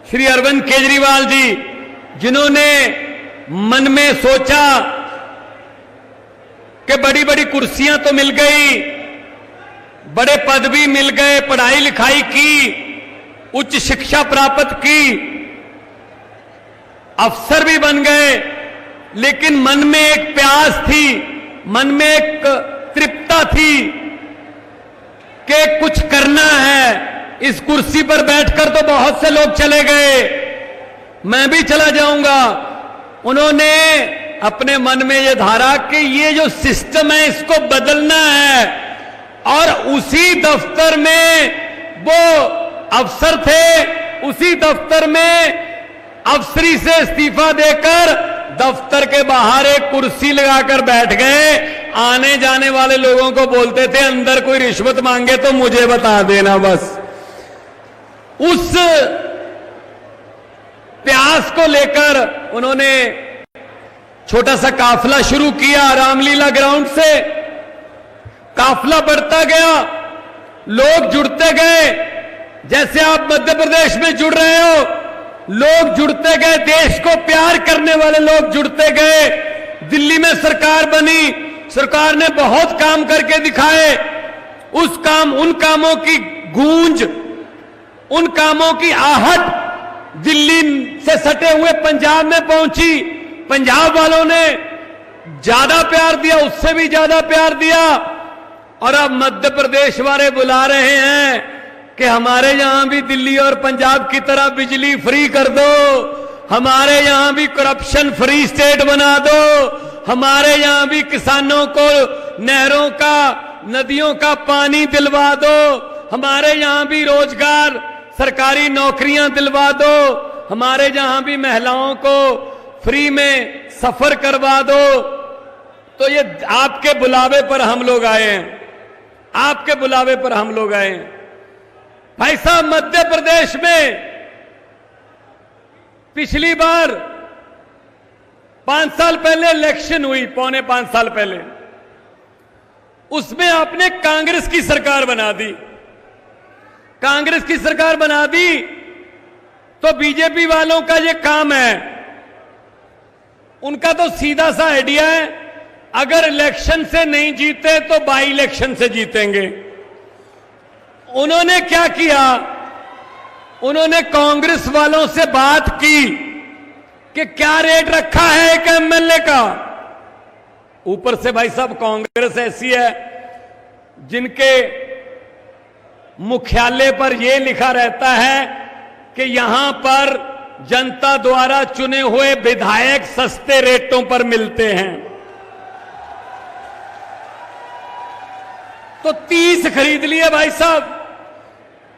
श्री अरविंद केजरीवाल जी, जिन्होंने मन में सोचा कि बड़ी बड़ी कुर्सियां तो मिल गई, बड़े पद भी मिल गए, पढ़ाई लिखाई की, उच्च शिक्षा प्राप्त की, अफसर भी बन गए, लेकिन मन में एक प्यास थी, मन में एक तृप्तता थी कि कुछ करना है। इस कुर्सी पर बैठकर तो बहुत से लोग चले गए, मैं भी चला जाऊंगा। उन्होंने अपने मन में यह धारा कि ये जो सिस्टम है इसको बदलना है, और उसी दफ्तर में वो अफसर थे, उसी दफ्तर में अफसरी से इस्तीफा देकर दफ्तर के बाहर एक कुर्सी लगाकर बैठ गए। आने जाने वाले लोगों को बोलते थे अंदर कोई रिश्वत मांगे तो मुझे बता देना बस। उस प्यास को लेकर उन्होंने छोटा सा काफिला शुरू किया रामलीला ग्राउंड से। काफिला बढ़ता गया, लोग जुड़ते गए, जैसे आप मध्य प्रदेश में जुड़ रहे हो, लोग जुड़ते गए, देश को प्यार करने वाले लोग जुड़ते गए। दिल्ली में सरकार बनी, सरकार ने बहुत काम करके दिखाए। उन कामों की गूंज, उन कामों की आहट दिल्ली से सटे हुए पंजाब में पहुंची। पंजाब वालों ने ज्यादा प्यार दिया, उससे भी ज्यादा प्यार दिया, और अब मध्य प्रदेश वाले बुला रहे हैं कि हमारे यहां भी दिल्ली और पंजाब की तरह बिजली फ्री कर दो, हमारे यहां भी करप्शन फ्री स्टेट बना दो, हमारे यहां भी किसानों को नहरों का, नदियों का पानी दिलवा दो, हमारे यहां भी रोजगार, सरकारी नौकरियां दिलवा दो, हमारे यहां भी महिलाओं को फ्री में सफर करवा दो। तो ये आपके बुलावे पर हम लोग आए हैं, आपके बुलावे पर हम लोग आए हैं। भाई साहब, मध्य प्रदेश में पिछली बार 5 साल पहले इलेक्शन हुई, पौने 5 साल पहले, उसमें आपने कांग्रेस की सरकार बना दी। कांग्रेस की सरकार बना दी तो बीजेपी वालों का ये काम है, उनका तो सीधा सा आइडिया है, अगर इलेक्शन से नहीं जीते तो बाई इलेक्शन से जीतेंगे। उन्होंने क्या किया, उन्होंने कांग्रेस वालों से बात की कि क्या रेट रखा है एक एमएलए का। ऊपर से भाई साहब कांग्रेस ऐसी है जिनके मुख्यालय पर यह लिखा रहता है कि यहां पर जनता द्वारा चुने हुए विधायक सस्ते रेटों पर मिलते हैं। तो 30 खरीद लिए भाई साहब,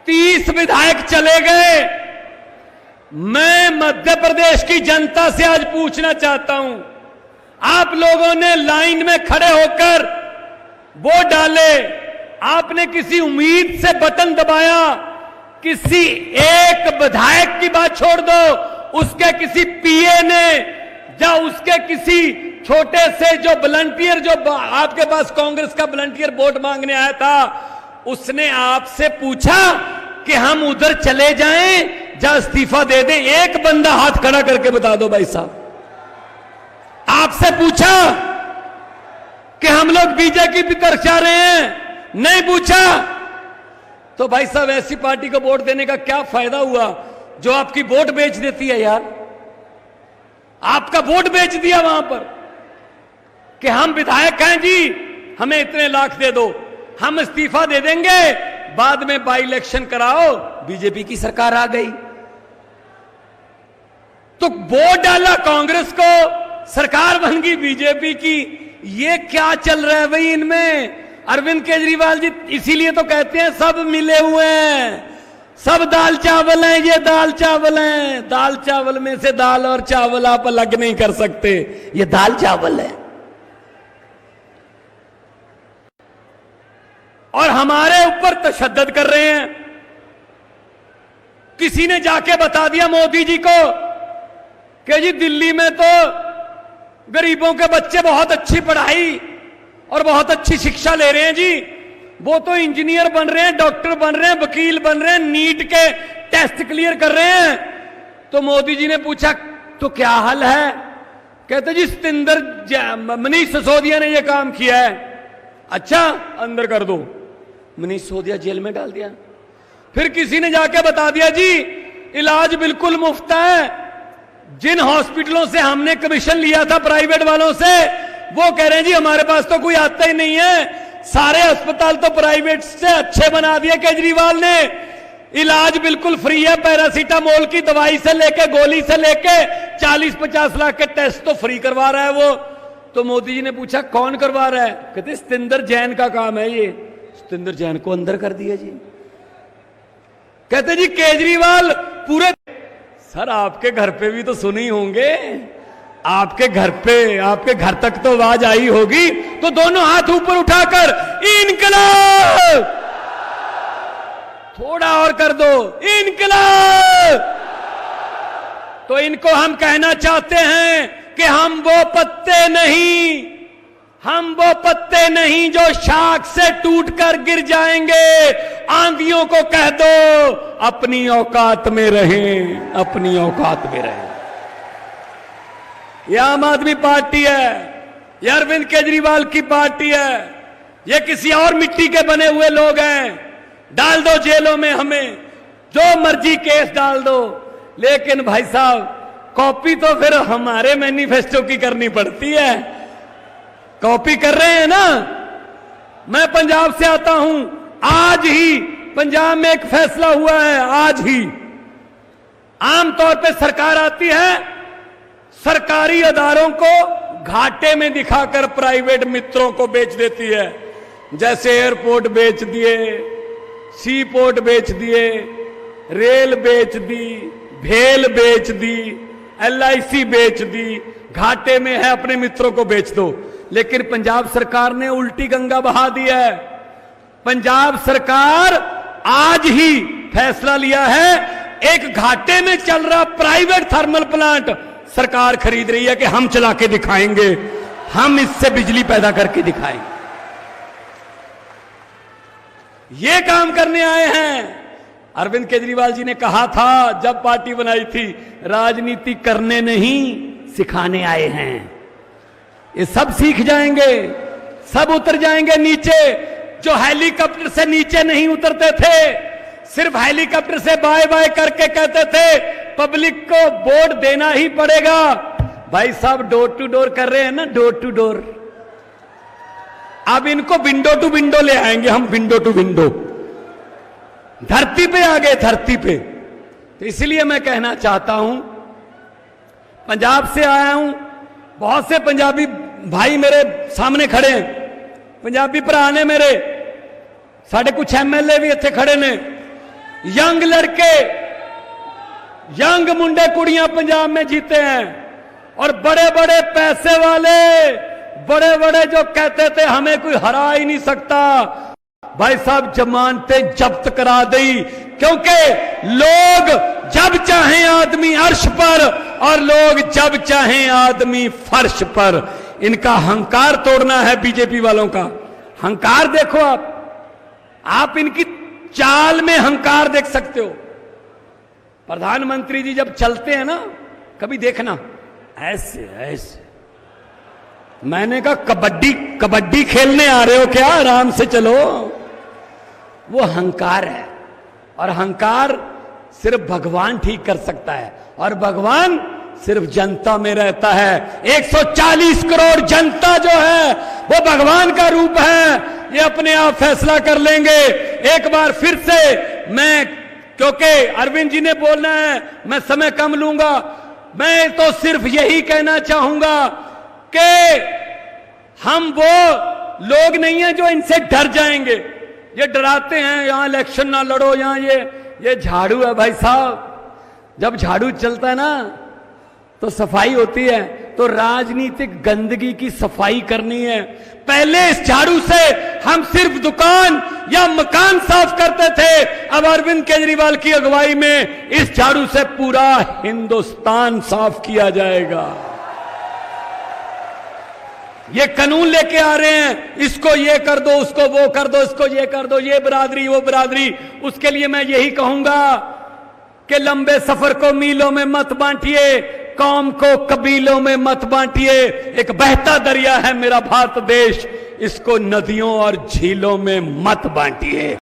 30 विधायक चले गए। मैं मध्य प्रदेश की जनता से आज पूछना चाहता हूं, आप लोगों ने लाइन में खड़े होकर वोट डाले, आपने किसी उम्मीद से बटन दबाया, किसी एक विधायक की बात छोड़ दो, उसके किसी पीए ने या उसके किसी छोटे से जो वॉलंटियर, जो आपके पास कांग्रेस का वॉलंटियर वोट मांगने आया था, उसने आपसे पूछा कि हम उधर चले जाएं या इस्तीफा दे दें? एक बंदा हाथ खड़ा करके बता दो भाई साहब। आपसे पूछा कि हम लोग बीजेपी की तरफ जा रहे हैं? नहीं पूछा। तो भाई साहब ऐसी पार्टी को वोट देने का क्या फायदा हुआ जो आपकी वोट बेच देती है यार। आपका वोट बेच दिया वहां पर कि हम विधायक हैं जी, हमें इतने लाख दे दो, हम इस्तीफा दे देंगे, बाद में बाई इलेक्शन कराओ, बीजेपी की सरकार आ गई। तो वोट डाला कांग्रेस को, सरकार बन गई बीजेपी की। ये क्या चल रहा है भाई इनमें? अरविंद केजरीवाल जी इसीलिए तो कहते हैं सब मिले हुए हैं, सब दाल चावल हैं, ये दाल चावल हैं। दाल चावल में से दाल और चावल आप अलग नहीं कर सकते, ये दाल चावल है। और हमारे ऊपर तशद्दुद कर रहे हैं। किसी ने जाके बता दिया मोदी जी को कि जी दिल्ली में तो गरीबों के बच्चे बहुत अच्छी पढ़ाई और बहुत अच्छी शिक्षा ले रहे हैं जी, वो तो इंजीनियर बन रहे हैं, डॉक्टर बन रहे हैं, वकील बन रहे हैं, नीट के टेस्ट क्लियर कर रहे हैं, तो मोदी जी ने पूछा तो क्या हल है? कहते जी मनीष सिसोदिया ने यह काम किया है। अच्छा, अंदर कर दो। मनीष सिसोदिया जेल में डाल दिया। फिर किसी ने जाके बता दिया जी इलाज बिल्कुल मुफ्त है। जिन हॉस्पिटलों से हमने कमीशन लिया था प्राइवेट वालों से, वो कह रहे हैं जी हमारे पास तो कोई आता ही नहीं है। सारे अस्पताल तो प्राइवेट से अच्छे बना दिए केजरीवाल ने। इलाज बिल्कुल फ्री है। पैरासीटामोल की दवाई से लेके, गोली से लेके 40-50 लाख के टेस्ट तो फ्री करवा रहा है वो। तो मोदी जी ने पूछा कौन करवा रहा है? कहते सतिंदर जैन का काम है ये। सतिंदर जैन को अंदर कर दिया जी। कहते जी केजरीवाल पूरे सर आपके घर पे भी तो सुनी होंगे, आपके घर पे, आपके घर तक तो आवाज आई होगी। तो दोनों हाथ ऊपर उठाकर इनकलाब, थोड़ा और कर दो, इनकलाब। तो इनको हम कहना चाहते हैं कि हम वो पत्ते नहीं जो शाख से टूटकर गिर जाएंगे। आंधियों को कह दो अपनी औकात में रहें, अपनी औकात में रहें। यह आम आदमी पार्टी है, यह अरविंद केजरीवाल की पार्टी है। ये किसी और मिट्टी के बने हुए लोग हैं। डाल दो जेलों में हमें, जो मर्जी केस डाल दो, लेकिन भाई साहब कॉपी तो फिर हमारे मैनिफेस्टो की करनी पड़ती है। कॉपी कर रहे हैं ना। मैं पंजाब से आता हूं। आज ही पंजाब में एक फैसला हुआ है, आज ही। आमतौर पे सरकार आती है, सरकारी अदारों को घाटे में दिखाकर प्राइवेट मित्रों को बेच देती है। जैसे एयरपोर्ट बेच दिए, सी पोर्ट बेच दिए, रेल बेच दी, भेल बेच दी, LIC बेच दी। घाटे में है, अपने मित्रों को बेच दो। लेकिन पंजाब सरकार ने उल्टी गंगा बहा दी है। पंजाब सरकार आज ही फैसला लिया है, एक घाटे में चल रहा प्राइवेट थर्मल प्लांट सरकार खरीद रही है कि हम चला के दिखाएंगे, हम इससे बिजली पैदा करके दिखाएंगे। ये काम करने आए हैं। अरविंद केजरीवाल जी ने कहा था जब पार्टी बनाई थी, राजनीति करने नहीं सिखाने आए हैं। ये सब सीख जाएंगे, सब उतर जाएंगे नीचे। जो हेलीकॉप्टर से नीचे नहीं उतरते थे, सिर्फ हेलीकॉप्टर से बाय बाय करके कहते थे पब्लिक को वोट देना ही पड़ेगा। भाई साहब डोर टू डोर कर रहे हैं ना, डोर टू डोर। अब इनको विंडो टू विंडो ले आएंगे हम, विंडो टू विंडो। धरती पे आ गए, धरती पे। तो इसलिए मैं कहना चाहता हूं, पंजाब से आया हूं, बहुत से पंजाबी भाई मेरे सामने खड़े हैं, पंजाबी भरा ने मेरे, साढ़े कुछ MLA भी इत्थे खड़े ने। यंग लड़के, यंग मुंडे कुड़ियां पंजाब में जीते हैं। और बड़े बड़े पैसे वाले, बड़े बड़े जो कहते थे हमें कोई हरा ही नहीं सकता, भाई साहब जमानतें जब्त करा दी। क्योंकि लोग जब चाहें आदमी अर्श पर, और लोग जब चाहें आदमी फर्श पर। इनका हंकार तोड़ना है बीजेपी वालों का। हंकार देखो आप इनकी चाल में हंकार देख सकते हो। प्रधानमंत्री जी जब चलते हैं ना, कभी देखना ऐसे ऐसे। मैंने कहा कबड्डी खेलने आ रहे हो क्या? आराम से चलो। वो हंकार है, और हंकार सिर्फ भगवान ठीक कर सकता है, और भगवान सिर्फ जनता में रहता है। 140 करोड़ जनता जो है वो भगवान का रूप है। ये अपने आप फैसला कर लेंगे। एक बार फिर से मैं, क्योंकि अरविंद जी ने बोलना है, मैं समय कम लूंगा। मैं तो सिर्फ यही कहना चाहूंगा कि हम वो लोग नहीं हैं जो इनसे डर जाएंगे। ये डराते हैं यहां इलेक्शन ना लड़ो, यहां ये झाड़ू है भाई साहब। जब झाड़ू चलता है ना तो सफाई होती है। तो राजनीतिक गंदगी की सफाई करनी है। पहले इस झाड़ू से हम सिर्फ दुकान या मकान साफ करते थे, अब अरविंद केजरीवाल की अगुवाई में इस झाड़ू से पूरा हिंदुस्तान साफ किया जाएगा। ये कानून लेके आ रहे हैं, इसको ये कर दो, उसको वो कर दो, इसको ये कर दो, ये बिरादरी वो बिरादरी। उसके लिए मैं यही कहूंगा कि लंबे सफर को मीलों में मत बांटिए, कौम को कबीलों में मत बांटिए। एक बहता दरिया है मेरा भारत देश, इसको नदियों और झीलों में मत बांटिए।